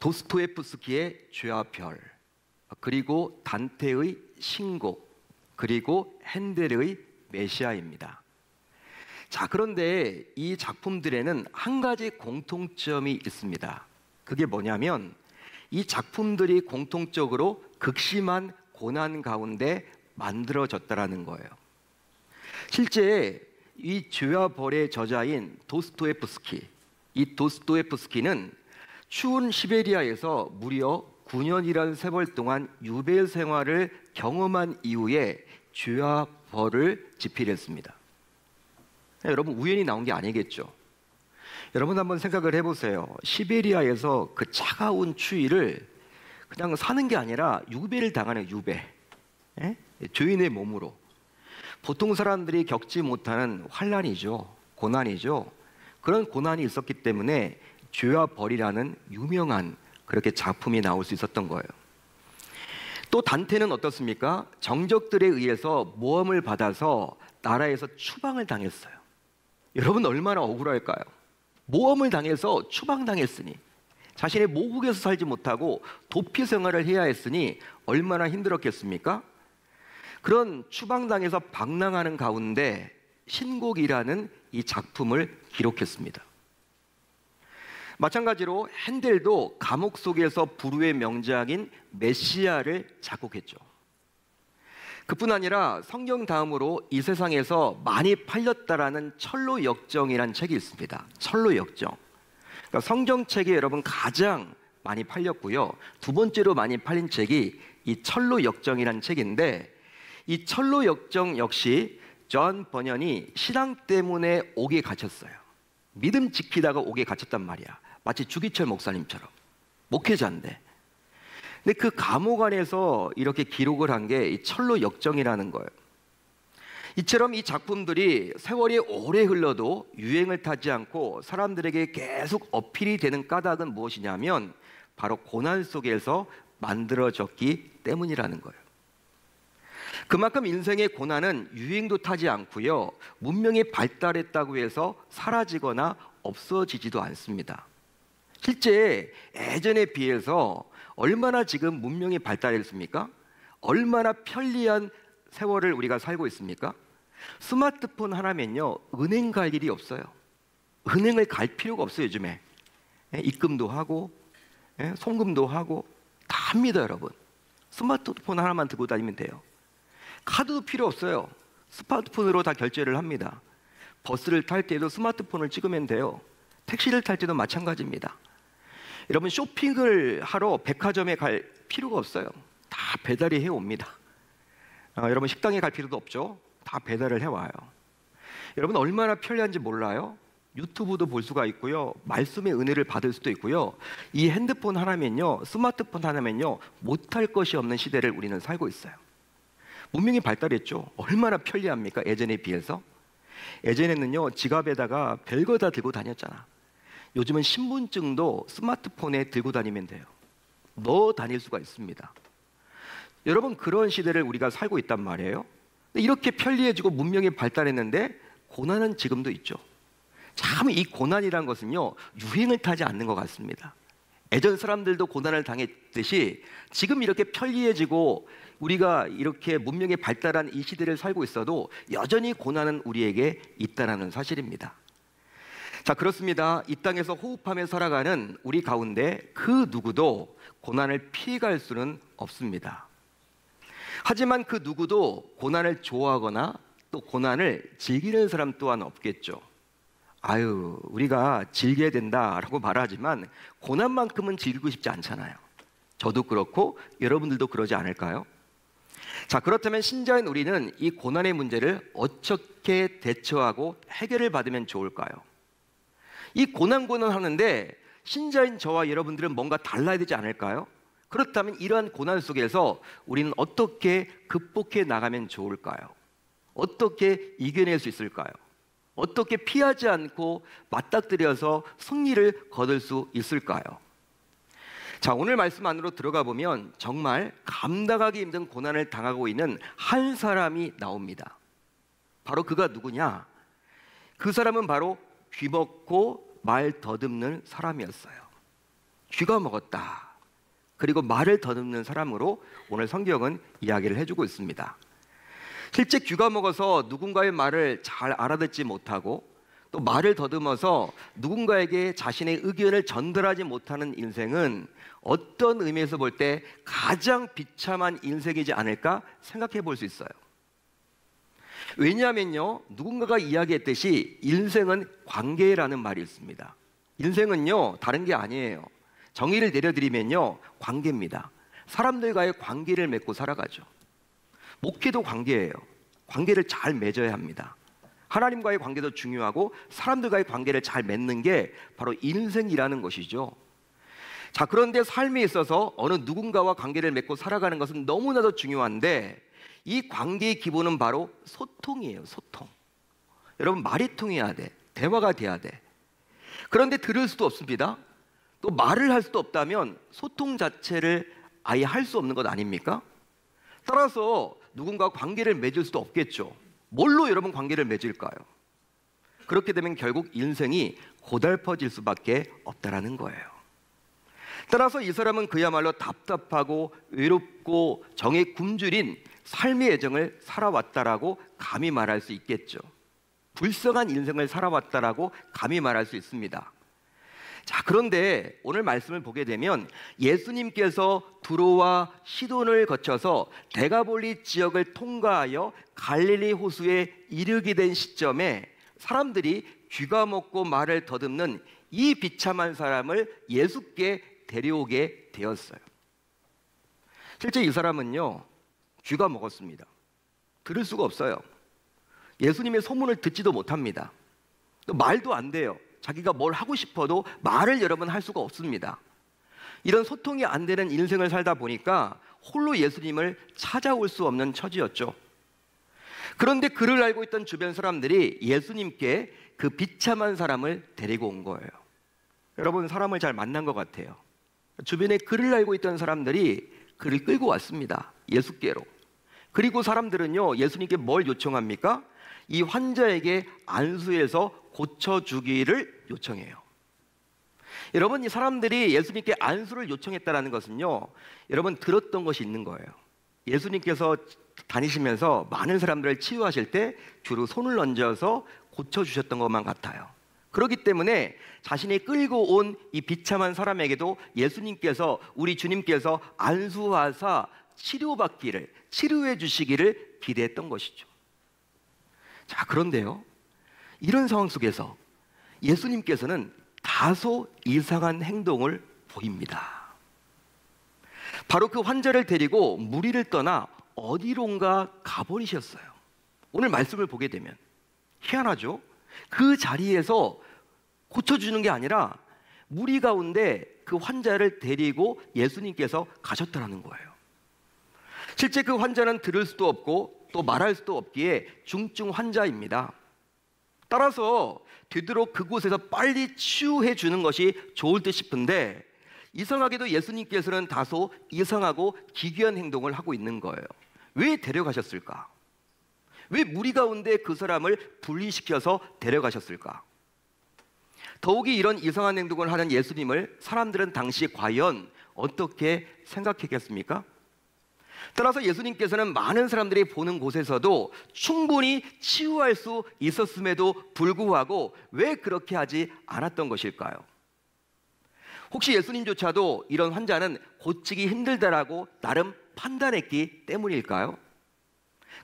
도스토예프스키의 죄와 별, 그리고 단테의 신곡, 그리고 핸델의 메시아입니다. 자, 그런데 이 작품들에는 한 가지 공통점이 있습니다. 그게 뭐냐면 이 작품들이 공통적으로 극심한 고난 가운데 만들어졌다라는 거예요. 실제 이 죄와 벌의 저자인 도스토예프스키, 이 도스토예프스키는 추운 시베리아에서 무려 9년이라는 세월 동안 유배 생활을 경험한 이후에 죄와 벌을 집필했습니다. 여러분, 우연히 나온 게 아니겠죠. 여러분 한번 생각을 해보세요. 시베리아에서 그 차가운 추위를 그냥 사는 게 아니라 유배를 당하는 유배, 죄인의 몸으로. 보통 사람들이 겪지 못하는 환난이죠. 고난이죠. 그런 고난이 있었기 때문에 죄와 벌이라는 유명한 그렇게 작품이 나올 수 있었던 거예요. 또 단테는 어떻습니까? 정적들에 의해서 모함을 받아서 나라에서 추방을 당했어요. 여러분 얼마나 억울할까요? 모함을 당해서 추방당했으니, 자신의 모국에서 살지 못하고 도피 생활을 해야 했으니 얼마나 힘들었겠습니까? 그런 추방당해서 방랑하는 가운데 신곡이라는 이 작품을 기록했습니다. 마찬가지로 핸델도 감옥 속에서 불후의 명작인 메시아를 작곡했죠. 그뿐 아니라 성경 다음으로 이 세상에서 많이 팔렸다라는 철로역정이라는 책이 있습니다. 철로역정. 그러니까 성경책이 여러분 가장 많이 팔렸고요. 두 번째로 많이 팔린 책이 이 철로역정이라는 책인데, 이 철로역정 역시 존 버년이 신앙 때문에 옥에 갇혔어요. 믿음 지키다가 옥에 갇혔단 말이야. 마치 주기철 목사님처럼 목회자인데. 근데 그 감옥 안에서 이렇게 기록을 한 게 이 철로역정이라는 거예요. 이처럼 이 작품들이 세월이 오래 흘러도 유행을 타지 않고 사람들에게 계속 어필이 되는 까닭은 무엇이냐면 바로 고난 속에서 만들어졌기 때문이라는 거예요. 그만큼 인생의 고난은 유행도 타지 않고요, 문명이 발달했다고 해서 사라지거나 없어지지도 않습니다. 실제 예전에 비해서 얼마나 지금 문명이 발달했습니까? 얼마나 편리한 세월을 우리가 살고 있습니까? 스마트폰 하나면요, 은행 갈 일이 없어요. 은행을 갈 필요가 없어요. 요즘에 입금도 하고 송금도 하고 다 합니다. 여러분, 스마트폰 하나만 들고 다니면 돼요. 카드도 필요 없어요. 스마트폰으로 다 결제를 합니다. 버스를 탈 때도 스마트폰을 찍으면 돼요. 택시를 탈 때도 마찬가지입니다. 여러분, 쇼핑을 하러 백화점에 갈 필요가 없어요. 다 배달이 해옵니다. 여러분, 식당에 갈 필요도 없죠. 다 배달을 해와요. 여러분, 얼마나 편리한지 몰라요? 유튜브도 볼 수가 있고요, 말씀의 은혜를 받을 수도 있고요. 이 핸드폰 하나면요, 스마트폰 하나면요, 못할 것이 없는 시대를 우리는 살고 있어요. 문명이 발달했죠. 얼마나 편리합니까? 예전에 비해서. 예전에는요, 지갑에다가 별거 다 들고 다녔잖아. 요즘은 신분증도 스마트폰에 들고 다니면 돼요. 넣어 다닐 수가 있습니다. 여러분, 그런 시대를 우리가 살고 있단 말이에요. 이렇게 편리해지고 문명이 발달했는데 고난은 지금도 있죠. 참 이 고난이란 것은요, 유행을 타지 않는 것 같습니다. 예전 사람들도 고난을 당했듯이 지금 이렇게 편리해지고 우리가 이렇게 문명이 발달한 이 시대를 살고 있어도 여전히 고난은 우리에게 있다는 사실입니다. 자, 그렇습니다. 이 땅에서 호흡하며 살아가는 우리 가운데 그 누구도 고난을 피해갈 수는 없습니다. 하지만 그 누구도 고난을 좋아하거나 또 고난을 즐기는 사람 또한 없겠죠. 아유, 우리가 즐겨야 된다라고 말하지만 고난만큼은 즐기고 싶지 않잖아요. 저도 그렇고 여러분들도 그러지 않을까요? 자, 그렇다면 신자인 우리는 이 고난의 문제를 어떻게 대처하고 해결을 받으면 좋을까요? 이 고난 하는데 신자인 저와 여러분들은 뭔가 달라야 되지 않을까요? 그렇다면 이러한 고난 속에서 우리는 어떻게 극복해 나가면 좋을까요? 어떻게 이겨낼 수 있을까요? 어떻게 피하지 않고 맞닥뜨려서 승리를 거둘 수 있을까요? 자, 오늘 말씀 안으로 들어가 보면 정말 감당하기 힘든 고난을 당하고 있는 한 사람이 나옵니다. 바로 그가 누구냐? 그 사람은 바로 귀먹고 말 더듬는 사람이었어요. 쥐가 먹었다. 그리고 말을 더듬는 사람으로 오늘 성경은 이야기를 해주고 있습니다. 실제 쥐가 먹어서 누군가의 말을 잘 알아듣지 못하고 또 말을 더듬어서 누군가에게 자신의 의견을 전달하지 못하는 인생은 어떤 의미에서 볼 때 가장 비참한 인생이지 않을까 생각해 볼 수 있어요. 왜냐하면요, 누군가가 이야기했듯이 인생은 관계라는 말이 있습니다. 인생은요, 다른 게 아니에요. 정의를 내려드리면요, 관계입니다. 사람들과의 관계를 맺고 살아가죠. 목회도 관계예요. 관계를 잘 맺어야 합니다. 하나님과의 관계도 중요하고 사람들과의 관계를 잘 맺는 게 바로 인생이라는 것이죠. 자, 그런데 삶에 있어서 어느 누군가와 관계를 맺고 살아가는 것은 너무나도 중요한데 이 관계의 기본은 바로 소통이에요. 소통. 여러분, 말이 통해야 돼. 대화가 돼야 돼. 그런데 들을 수도 없습니다. 또 말을 할 수도 없다면 소통 자체를 아예 할 수 없는 것 아닙니까? 따라서 누군가 관계를 맺을 수도 없겠죠. 뭘로 여러분 관계를 맺을까요? 그렇게 되면 결국 인생이 고달퍼질 수밖에 없다라는 거예요. 따라서 이 사람은 그야말로 답답하고 외롭고 정에 굶주린 삶의 여정을 살아왔다라고 감히 말할 수 있겠죠. 불쌍한 인생을 살아왔다라고 감히 말할 수 있습니다. 자, 그런데 오늘 말씀을 보게 되면 예수님께서 두로와 시돈을 거쳐서 데가볼리 지역을 통과하여 갈릴리 호수에 이르게 된 시점에 사람들이 쥐가 먹고 말을 더듬는 이 비참한 사람을 예수께 데려오게 되었어요. 실제 이 사람은요, 쥐가 먹었습니다. 들을 수가 없어요. 예수님의 소문을 듣지도 못합니다. 또 말도 안 돼요. 자기가 뭘 하고 싶어도 말을 여러분 할 수가 없습니다. 이런 소통이 안 되는 인생을 살다 보니까 홀로 예수님을 찾아올 수 없는 처지였죠. 그런데 그를 알고 있던 주변 사람들이 예수님께 그 비참한 사람을 데리고 온 거예요. 여러분, 사람을 잘 만난 것 같아요. 주변에 그를 알고 있던 사람들이 그를 끌고 왔습니다. 예수께로. 그리고 사람들은요, 예수님께 뭘 요청합니까? 이 환자에게 안수해서 고쳐주기를 요청해요. 여러분, 이 사람들이 예수님께 안수를 요청했다는 것은요, 여러분 들었던 것이 있는 거예요. 예수님께서 다니시면서 많은 사람들을 치유하실 때 주로 손을 얹어서 고쳐주셨던 것만 같아요. 그렇기 때문에 자신이 끌고 온 이 비참한 사람에게도 예수님께서, 우리 주님께서 안수하사 치료받기를, 치료해 주시기를 기대했던 것이죠. 자, 그런데요, 이런 상황 속에서 예수님께서는 다소 이상한 행동을 보입니다. 바로 그 환자를 데리고 무리를 떠나 어디론가 가버리셨어요. 오늘 말씀을 보게 되면 희한하죠? 그 자리에서 고쳐주는 게 아니라 무리 가운데 그 환자를 데리고 예수님께서 가셨다는 거예요. 실제 그 환자는 들을 수도 없고 또 말할 수도 없기에 중증 환자입니다. 따라서 되도록 그곳에서 빨리 치유해 주는 것이 좋을 듯 싶은데 이상하게도 예수님께서는 다소 이상하고 기괴한 행동을 하고 있는 거예요. 왜 데려가셨을까? 왜 무리 가운데 그 사람을 분리시켜서 데려가셨을까? 더욱이 이런 이상한 행동을 하는 예수님을 사람들은 당시 과연 어떻게 생각했겠습니까? 따라서 예수님께서는 많은 사람들이 보는 곳에서도 충분히 치유할 수 있었음에도 불구하고 왜 그렇게 하지 않았던 것일까요? 혹시 예수님조차도 이런 환자는 고치기 힘들다라고 나름 판단했기 때문일까요?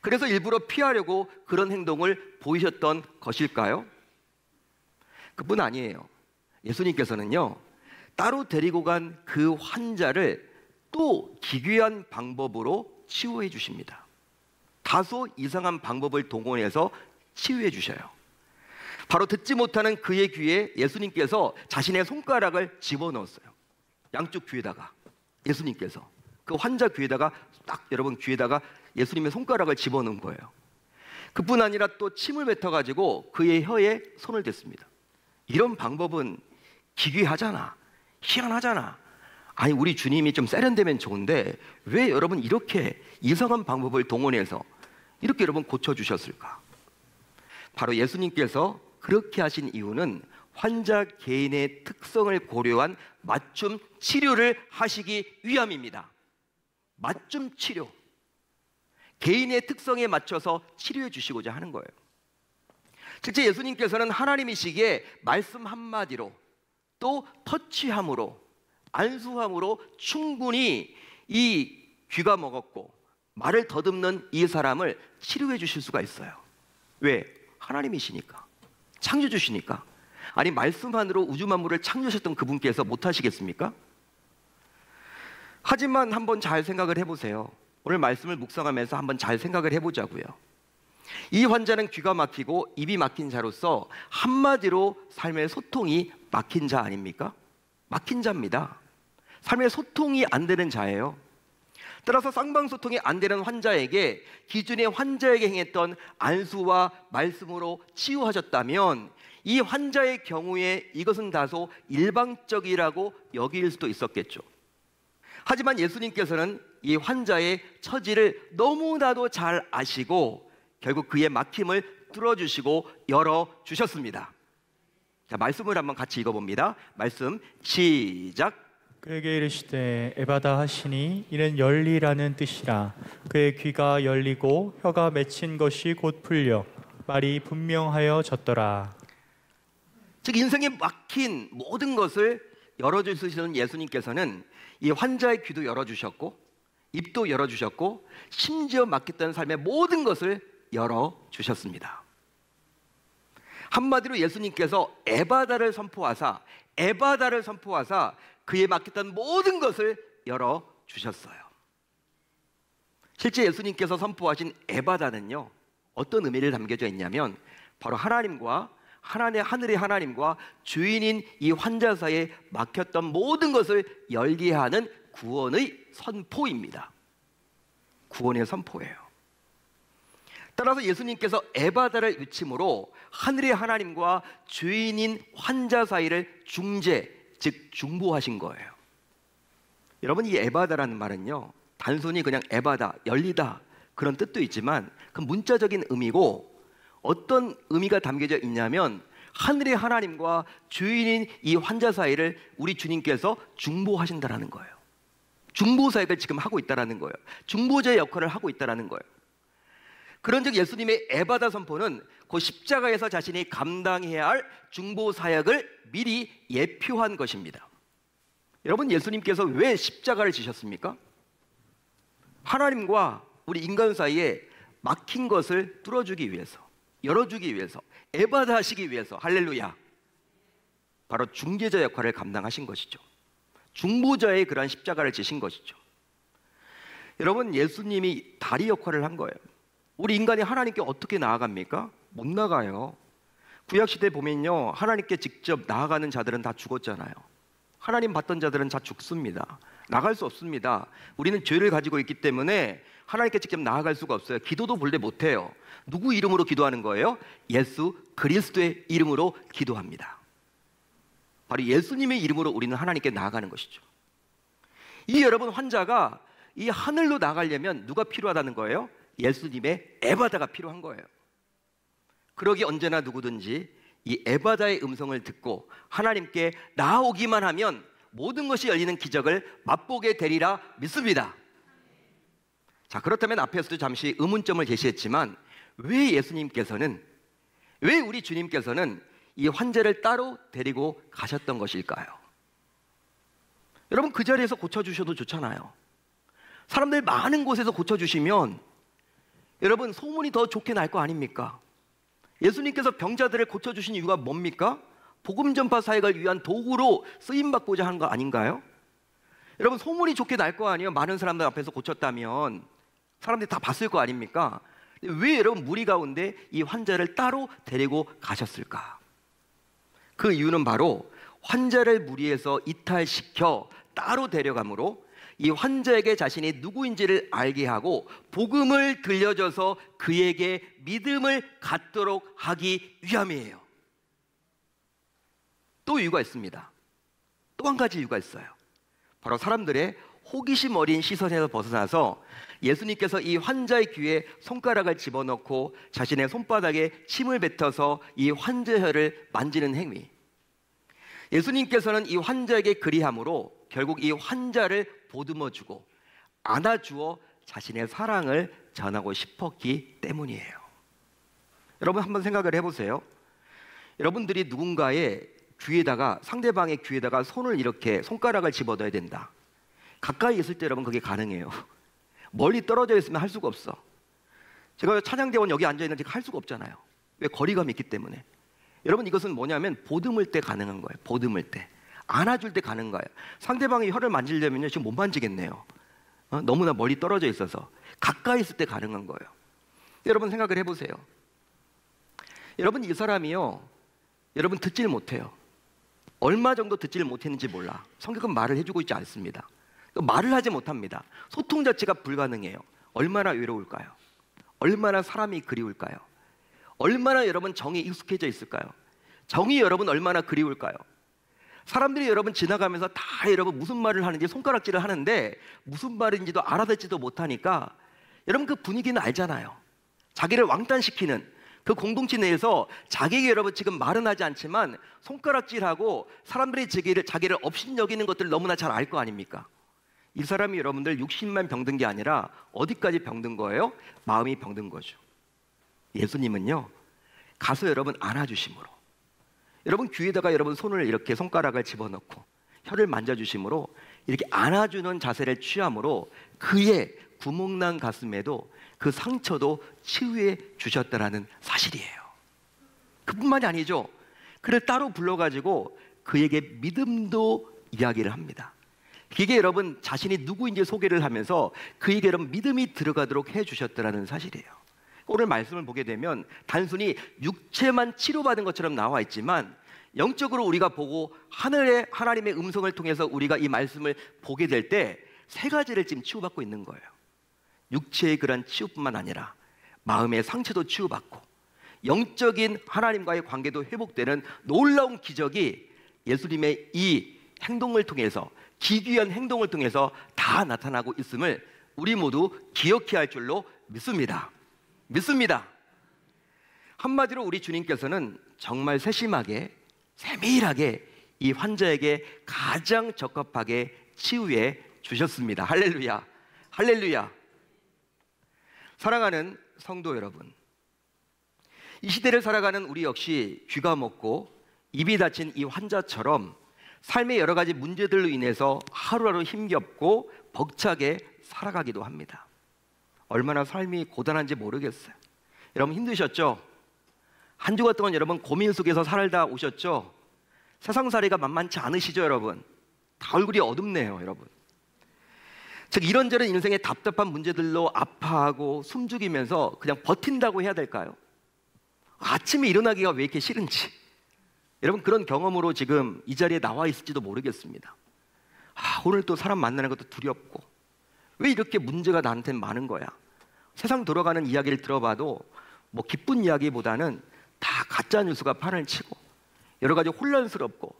그래서 일부러 피하려고 그런 행동을 보이셨던 것일까요? 그뿐 아니에요. 예수님께서는요, 따로 데리고 간 그 환자를 또 기괴한 방법으로 치유해 주십니다. 다소 이상한 방법을 동원해서 치유해 주셔요. 바로 듣지 못하는 그의 귀에 예수님께서 자신의 손가락을 집어넣었어요. 양쪽 귀에다가 예수님께서 그 환자 귀에다가 딱 여러분 귀에다가 예수님의 손가락을 집어넣은 거예요. 그뿐 아니라 또 침을 뱉어가지고 그의 혀에 손을 댔습니다. 이런 방법은 기괴하잖아, 희한하잖아. 아니, 우리 주님이 좀 세련되면 좋은데 왜 여러분 이렇게 이상한 방법을 동원해서 이렇게 여러분 고쳐주셨을까? 바로 예수님께서 그렇게 하신 이유는 환자 개인의 특성을 고려한 맞춤 치료를 하시기 위함입니다. 맞춤 치료. 개인의 특성에 맞춰서 치료해 주시고자 하는 거예요. 실제 예수님께서는 하나님이시기에 말씀 한마디로 또 터치함으로 안수함으로 충분히 이 귀가 먹었고 말을 더듬는 이 사람을 치료해 주실 수가 있어요. 왜? 하나님이시니까, 창조주시니까. 아니 말씀만으로 우주 만물을 창조하셨던 그분께서 못하시겠습니까? 하지만 한번 잘 생각을 해보세요. 오늘 말씀을 묵상하면서 한번 잘 생각을 해보자고요. 이 환자는 귀가 막히고 입이 막힌 자로서 한마디로 삶의 소통이 막힌 자 아닙니까? 막힌 자입니다. 삶의 소통이 안 되는 자예요. 따라서 쌍방소통이 안 되는 환자에게 기존의 환자에게 행했던 안수와 말씀으로 치유하셨다면 이 환자의 경우에 이것은 다소 일방적이라고 여길 수도 있었겠죠. 하지만 예수님께서는 이 환자의 처지를 너무나도 잘 아시고 결국 그의 막힘을 뚫어주시고 열어주셨습니다. 자, 말씀을 한번 같이 읽어봅니다. 말씀 시작. 그에게 이르시되 에바다 하시니 이는 열리라는 뜻이라. 그의 귀가 열리고 혀가 맺힌 것이 곧 풀려 말이 분명하여졌더라. 즉 인생에 막힌 모든 것을 열어주시는 예수님께서는 이 환자의 귀도 열어주셨고 입도 열어주셨고 심지어 막혔던 삶의 모든 것을 열어주셨습니다. 한마디로 예수님께서 에바다를 선포하사 그에 막혔던 모든 것을 열어주셨어요. 실제 예수님께서 선포하신 에바다는요, 어떤 의미를 담겨져 있냐면 바로 하늘의 하나님과 주인인 이 환자 사이에 막혔던 모든 것을 열게 하는 구원의 선포입니다. 구원의 선포예요. 따라서 예수님께서 에바다를 외침으로 하늘의 하나님과 주인인 환자 사이를 중재, 즉 중보하신 거예요. 여러분, 이 에바다라는 말은요, 단순히 그냥 에바다, 열리다 그런 뜻도 있지만 그 문자적인 의미고 어떤 의미가 담겨져 있냐면 하늘의 하나님과 주인인 이 환자 사이를 우리 주님께서 중보하신다라는 거예요. 중보사역을 지금 하고 있다라는 거예요. 중보자의 역할을 하고 있다라는 거예요. 그런즉 예수님의 에바다 선포는 그 십자가에서 자신이 감당해야 할 중보사역을 미리 예표한 것입니다. 여러분, 예수님께서 왜 십자가를 지셨습니까? 하나님과 우리 인간 사이에 막힌 것을 뚫어주기 위해서, 열어주기 위해서, 에바다 하시기 위해서. 할렐루야. 바로 중재자 역할을 감당하신 것이죠. 중보자의 그러한 십자가를 지신 것이죠. 여러분, 예수님이 다리 역할을 한 거예요. 우리 인간이 하나님께 어떻게 나아갑니까? 못 나가요. 구약시대에 보면요, 하나님께 직접 나아가는 자들은 다 죽었잖아요. 하나님 받던 자들은 다 죽습니다. 나갈 수 없습니다. 우리는 죄를 가지고 있기 때문에 하나님께 직접 나아갈 수가 없어요. 기도도 본래 못해요. 누구 이름으로 기도하는 거예요? 예수 그리스도의 이름으로 기도합니다. 바로 예수님의 이름으로 우리는 하나님께 나아가는 것이죠. 이 여러분, 환자가 이 하늘로 나가려면 누가 필요하다는 거예요? 예수님의 에바다가 필요한 거예요. 그러기 언제나 누구든지 이 에바다의 음성을 듣고 하나님께 나아오기만 하면 모든 것이 열리는 기적을 맛보게 되리라 믿습니다. 자, 그렇다면 앞에서도 잠시 의문점을 제시했지만 왜 우리 주님께서는 이 환자를 따로 데리고 가셨던 것일까요? 여러분, 그 자리에서 고쳐주셔도 좋잖아요. 사람들 많은 곳에서 고쳐주시면 여러분, 소문이 더 좋게 날 거 아닙니까? 예수님께서 병자들을 고쳐주신 이유가 뭡니까? 복음 전파 사역을 위한 도구로 쓰임받고자 하는 거 아닌가요? 여러분, 소문이 좋게 날 거 아니에요? 많은 사람들 앞에서 고쳤다면 사람들이 다 봤을 거 아닙니까? 왜 여러분 무리 가운데 이 환자를 따로 데리고 가셨을까? 그 이유는 바로 환자를 무리에서 이탈시켜 따로 데려감으로 이 환자에게 자신이 누구인지를 알게 하고 복음을 들려줘서 그에게 믿음을 갖도록 하기 위함이에요. 또 이유가 있습니다. 또 한 가지 이유가 있어요. 바로 사람들의 호기심 어린 시선에서 벗어나서 예수님께서 이 환자의 귀에 손가락을 집어넣고 자신의 손바닥에 침을 뱉어서 이 환자 혀를 만지는 행위, 예수님께서는 이 환자에게 그리함으로 결국 이 환자를 보듬어주고 안아주어 자신의 사랑을 전하고 싶었기 때문이에요. 여러분 한번 생각을 해보세요. 여러분들이 누군가의 귀에다가, 상대방의 귀에다가 손을 이렇게 손가락을 집어넣어야 된다. 가까이 있을 때 여러분 그게 가능해요. 멀리 떨어져 있으면 할 수가 없어. 제가 찬양대원 여기 앉아있는데 할 수가 없잖아요. 왜? 거리감이 있기 때문에. 여러분 이것은 뭐냐면 보듬을 때 가능한 거예요. 보듬을 때, 안아줄 때 가능한 거예요. 상대방의 혀를 만지려면요 지금 못 만지겠네요. 너무나 멀리 떨어져 있어서. 가까이 있을 때 가능한 거예요. 여러분 생각을 해보세요. 여러분 이 사람이요, 여러분 듣질 못해요. 얼마 정도 듣지를 못했는지 몰라. 성경은 말을 해주고 있지 않습니다. 말을 하지 못합니다. 소통 자체가 불가능해요. 얼마나 외로울까요? 얼마나 사람이 그리울까요? 얼마나 여러분 정이 익숙해져 있을까요? 정이 여러분 얼마나 그리울까요? 사람들이 여러분 지나가면서 다 여러분 무슨 말을 하는지 손가락질을 하는데 무슨 말인지도 알아듣지도 못하니까 여러분 그 분위기는 알잖아요. 자기를 왕따시키는 그 공동체 내에서 자기에게 여러분 지금 말은 하지 않지만 손가락질하고 사람들이 자기를 업신여기는 것들 너무나 잘 알 거 아닙니까? 이 사람이 여러분들 육신만 병든 게 아니라 어디까지 병든 거예요? 마음이 병든 거죠. 예수님은요 가서 여러분 안아주심으로, 여러분 귀에다가 여러분 손을 이렇게 손가락을 집어넣고 혀를 만져주심으로 이렇게 안아주는 자세를 취함으로 그의 구멍난 가슴에도 그 상처도 치유해 주셨다라는 사실이에요. 그뿐만이 아니죠. 그를 따로 불러가지고 그에게 믿음도 이야기를 합니다. 이게 여러분 자신이 누구인지 소개를 하면서 그에게 여러분 믿음이 들어가도록 해주셨다라는 사실이에요. 오늘 말씀을 보게 되면 단순히 육체만 치료받은 것처럼 나와 있지만 영적으로 우리가 보고 하늘의 하나님의 음성을 통해서 우리가 이 말씀을 보게 될 때 세 가지를 지금 치유받고 있는 거예요. 육체의 그런 치유뿐만 아니라 마음의 상처도 치유받고 영적인 하나님과의 관계도 회복되는 놀라운 기적이 예수님의 이 행동을 통해서, 기괴한 행동을 통해서 다 나타나고 있음을 우리 모두 기억해야 할 줄로 믿습니다. 믿습니다. 한마디로 우리 주님께서는 정말 세심하게, 세밀하게 이 환자에게 가장 적합하게 치유해 주셨습니다. 할렐루야, 할렐루야. 사랑하는 성도 여러분, 이 시대를 살아가는 우리 역시 귀가 먹고 입이 닫힌 이 환자처럼 삶의 여러 가지 문제들로 인해서 하루하루 힘겹고 벅차게 살아가기도 합니다. 얼마나 삶이 고단한지 모르겠어요. 여러분 힘드셨죠? 한 주간 동안 여러분 고민 속에서 살다 오셨죠? 세상살이가 만만치 않으시죠 여러분? 다 얼굴이 어둡네요 여러분. 즉 이런저런 인생의 답답한 문제들로 아파하고 숨죽이면서 그냥 버틴다고 해야 될까요? 아침에 일어나기가 왜 이렇게 싫은지 여러분 그런 경험으로 지금 이 자리에 나와 있을지도 모르겠습니다. 오늘 또 사람 만나는 것도 두렵고 왜 이렇게 문제가 나한테는 많은 거야? 세상 돌아가는 이야기를 들어봐도 뭐 기쁜 이야기보다는 다 가짜 뉴스가 판을 치고 여러 가지 혼란스럽고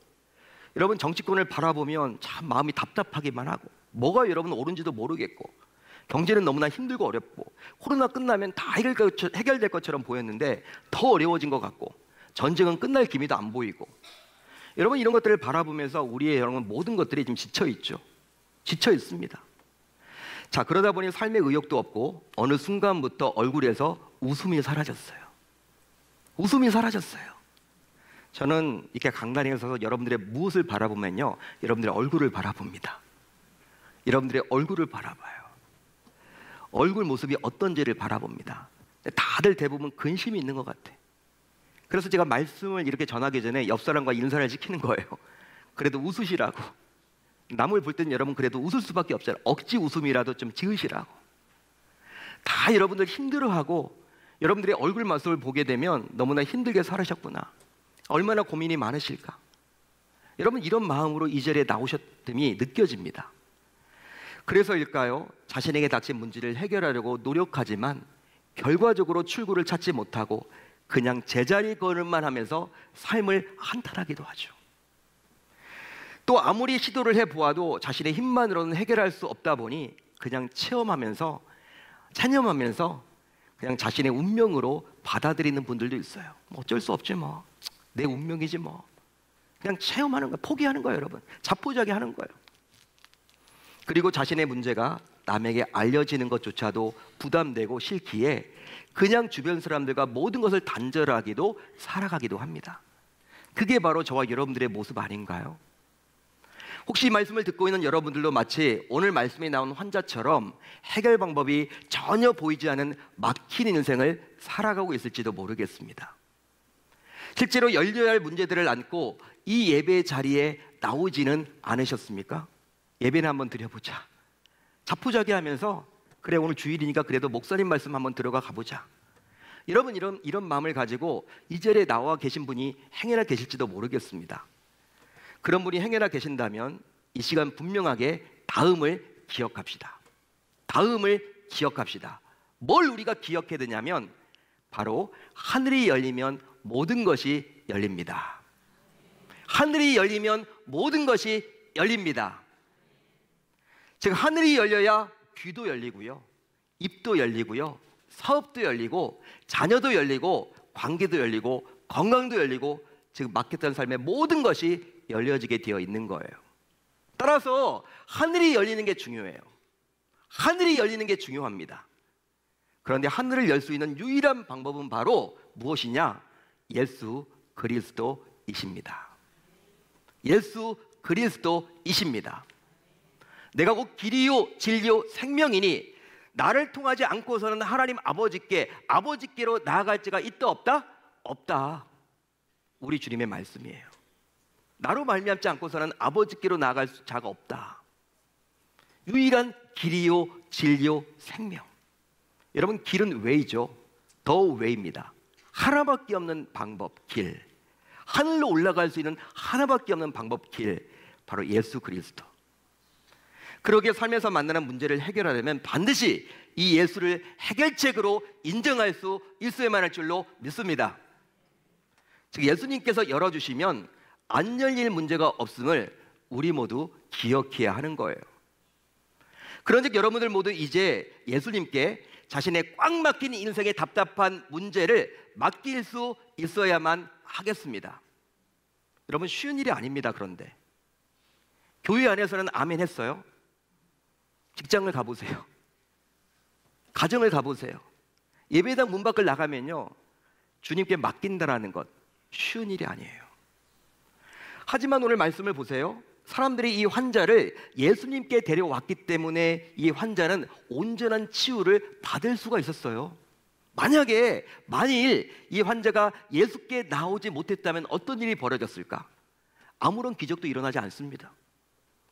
여러분 정치권을 바라보면 참 마음이 답답하기만 하고 뭐가 여러분 옳은지도 모르겠고 경제는 너무나 힘들고 어렵고 코로나 끝나면 다 해결될 것처럼 보였는데 더 어려워진 것 같고 전쟁은 끝날 기미도 안 보이고 여러분 이런 것들을 바라보면서 우리의 여러분 모든 것들이 지금 지쳐 있죠. 지쳐 있습니다. 자 그러다 보니 삶의 의욕도 없고 어느 순간부터 얼굴에서 웃음이 사라졌어요. 웃음이 사라졌어요. 저는 이렇게 강단에 서서 여러분들의 무엇을 바라보면요 여러분들의 얼굴을 바라봅니다. 여러분들의 얼굴을 바라봐요. 얼굴 모습이 어떤지를 바라봅니다. 다들 대부분 근심이 있는 것 같아. 그래서 제가 말씀을 이렇게 전하기 전에 옆 사람과 인사를 시키는 거예요. 그래도 웃으시라고. 남을 볼 때는 여러분 그래도 웃을 수밖에 없잖아요. 억지 웃음이라도 좀 지으시라고. 다 여러분들 힘들어하고 여러분들의 얼굴 모습을 보게 되면 너무나 힘들게 살으셨구나. 얼마나 고민이 많으실까. 여러분 이런 마음으로 이 자리에 나오셨음이 느껴집니다. 그래서일까요? 자신에게 닥친 문제를 해결하려고 노력하지만 결과적으로 출구를 찾지 못하고 그냥 제자리 걸음만 하면서 삶을 한탄하기도 하죠. 또 아무리 시도를 해보아도 자신의 힘만으로는 해결할 수 없다 보니 그냥 체념하면서 그냥 자신의 운명으로 받아들이는 분들도 있어요. 뭐 어쩔 수 없지 뭐. 내 운명이지 뭐. 그냥 체험하는 거예요. 포기하는 거예요, 여러분. 자포자기 하는 거예요. 그리고 자신의 문제가 남에게 알려지는 것조차도 부담되고 싫기에 그냥 주변 사람들과 모든 것을 단절하기도 살아가기도 합니다. 그게 바로 저와 여러분들의 모습 아닌가요? 혹시 이 말씀을 듣고 있는 여러분들도 마치 오늘 말씀에 나온 환자처럼 해결 방법이 전혀 보이지 않은 막힌 인생을 살아가고 있을지도 모르겠습니다. 실제로 열려야 할 문제들을 안고 이 예배 자리에 나오지는 않으셨습니까? 예배는 한번 드려보자. 자포자기 하면서 그래 오늘 주일이니까 그래도 목사님 말씀 한번 들어가 가보자. 여러분 이런 마음을 가지고 이 자리에 나와 계신 분이 행여나 계실지도 모르겠습니다. 그런 분이 행여나 계신다면 이 시간 분명하게 다음을 기억합시다. 다음을 기억합시다. 뭘 우리가 기억해야 되냐면 바로 하늘이 열리면 모든 것이 열립니다. 하늘이 열리면 모든 것이 열립니다. 즉 하늘이 열려야 귀도 열리고요, 입도 열리고요, 사업도 열리고, 자녀도 열리고, 관계도 열리고, 건강도 열리고, 즉 막혔던 삶의 모든 것이 열려지게 되어 있는 거예요. 따라서 하늘이 열리는 게 중요해요. 하늘이 열리는 게 중요합니다. 그런데 하늘을 열 수 있는 유일한 방법은 바로 무엇이냐? 예수 그리스도이십니다. 예수 그리스도이십니다. 내가 곧 길이요 진리요 생명이니 나를 통하지 않고서는 하나님 아버지께로 나아갈 자가 있다 없다? 없다. 우리 주님의 말씀이에요. 나로 말미암지 않고서는 아버지께로 나아갈 자가 없다. 유일한 길이요 진리요 생명. 여러분 길은 웨이죠. 더 웨이입니다. 하나밖에 없는 방법 길. 하늘로 올라갈 수 있는 하나밖에 없는 방법 길. 바로 예수 그리스도. 그러기에 삶에서 만나는 문제를 해결하려면 반드시 이 예수를 해결책으로 인정할 수 있어야만 할 줄로 믿습니다. 즉 예수님께서 열어주시면 안 열릴 문제가 없음을 우리 모두 기억해야 하는 거예요. 그런즉 여러분들 모두 이제 예수님께 자신의 꽉 막힌 인생의 답답한 문제를 맡길 수 있어야만 하겠습니다. 여러분 쉬운 일이 아닙니다. 그런데 교회 안에서는 아멘 했어요. 직장을 가보세요. 가정을 가보세요. 예배당 문 밖을 나가면요, 주님께 맡긴다라는 것 쉬운 일이 아니에요. 하지만 오늘 말씀을 보세요. 사람들이 이 환자를 예수님께 데려왔기 때문에 이 환자는 온전한 치유를 받을 수가 있었어요. 만일 이 환자가 예수께 나오지 못했다면 어떤 일이 벌어졌을까? 아무런 기적도 일어나지 않습니다.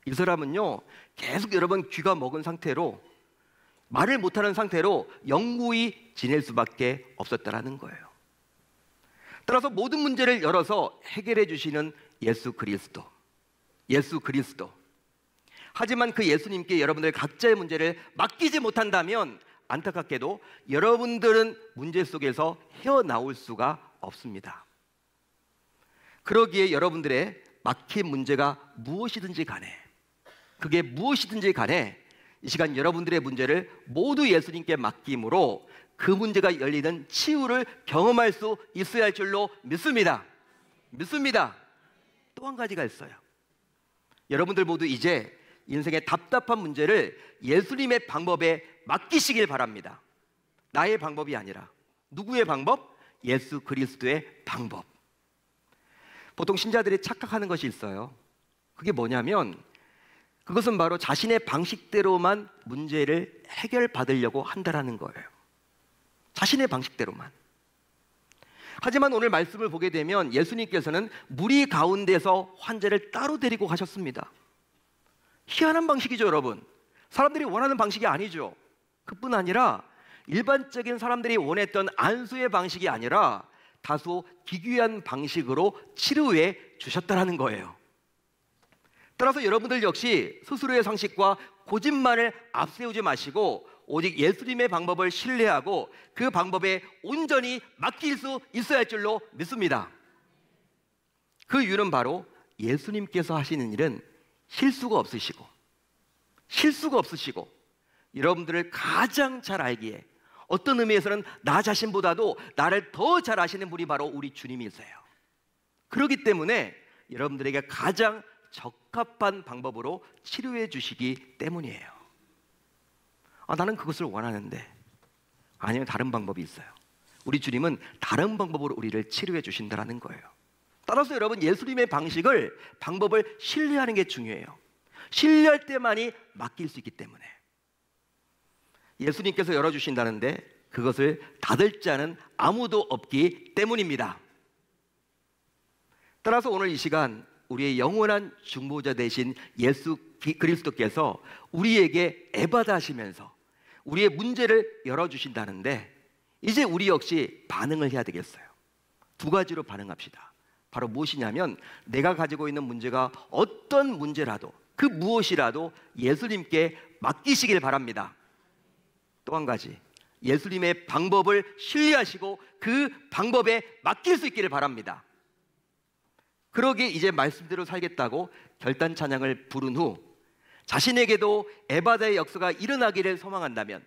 이 사람은요 계속 여러분 귀가 먹은 상태로, 말을 못하는 상태로 영구히 지낼 수밖에 없었다라는 거예요. 따라서 모든 문제를 열어서 해결해 주시는 예수 그리스도. 하지만 그 예수님께 여러분들 각자의 문제를 맡기지 못한다면 안타깝게도 여러분들은 문제 속에서 헤어나올 수가 없습니다. 그러기에 여러분들의 막힌 문제가 무엇이든지 간에, 그게 무엇이든지 간에 이 시간 여러분들의 문제를 모두 예수님께 맡김으로 그 문제가 열리는 치유를 경험할 수 있어야 할 줄로 믿습니다. 또 한 가지가 있어요. 여러분들 모두 이제 인생의 답답한 문제를 예수님의 방법에 맡기시길 바랍니다. 나의 방법이 아니라 누구의 방법? 예수 그리스도의 방법. 보통 신자들이 착각하는 것이 있어요. 그게 뭐냐면 그것은 바로 자신의 방식대로만 문제를 해결받으려고 한다라는 거예요. 자신의 방식대로만. 하지만 오늘 말씀을 보게 되면 예수님께서는 무리 가운데서 환자를 따로 데리고 가셨습니다. 희한한 방식이죠, 여러분. 사람들이 원하는 방식이 아니죠. 그뿐 아니라 일반적인 사람들이 원했던 안수의 방식이 아니라 다소 기괴한 방식으로 치료해 주셨다는 거예요. 따라서 여러분들 역시 스스로의 상식과 고집만을 앞세우지 마시고 오직 예수님의 방법을 신뢰하고 그 방법에 온전히 맡길 수 있어야 할 줄로 믿습니다. 그 이유는 바로 예수님께서 하시는 일은 실수가 없으시고 여러분들을 가장 잘 알기에 어떤 의미에서는 나 자신보다도 나를 더 잘 아시는 분이 바로 우리 주님이세요. 그렇기 때문에 여러분들에게 가장 적합한 방법으로 치료해 주시기 때문이에요. 나는 그것을 원하는데. 아니면 다른 방법이 있어요. 우리 주님은 다른 방법으로 우리를 치료해 주신다는 거예요. 따라서 여러분, 예수님의 방법을 신뢰하는 게 중요해요. 신뢰할 때만이 맡길 수 있기 때문에. 예수님께서 열어주신다는데 그것을 닫을 자는 아무도 없기 때문입니다. 따라서 오늘 이 시간 우리의 영원한 중보자 되신 예수 그리스도께서 우리에게 애받아 하시면서 우리의 문제를 열어주신다는데, 이제 우리 역시 반응을 해야 되겠어요. 두 가지로 반응합시다. 바로 무엇이냐면, 내가 가지고 있는 문제가 어떤 문제라도, 그 무엇이라도 예수님께 맡기시길 바랍니다. 또 한 가지, 예수님의 방법을 신뢰하시고 그 방법에 맡길 수 있기를 바랍니다. 그러기에 이제 말씀대로 살겠다고 결단 찬양을 부른 후 자신에게도 에바다의 역사가 일어나기를 소망한다면,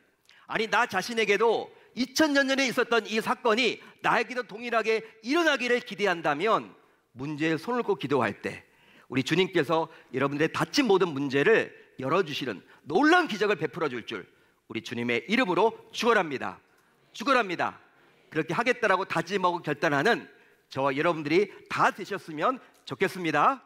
아니 나 자신에게도 2000년 전에 있었던 이 사건이 나에게도 동일하게 일어나기를 기대한다면, 문제에 손을 꽂고 기도할 때 우리 주님께서 여러분들의 닫힌 모든 문제를 열어주시는 놀라운 기적을 베풀어 줄 줄 우리 주님의 이름으로 축원합니다. 축원합니다. 그렇게 하겠다라고 다짐하고 결단하는 저와 여러분들이 다 되셨으면 좋겠습니다.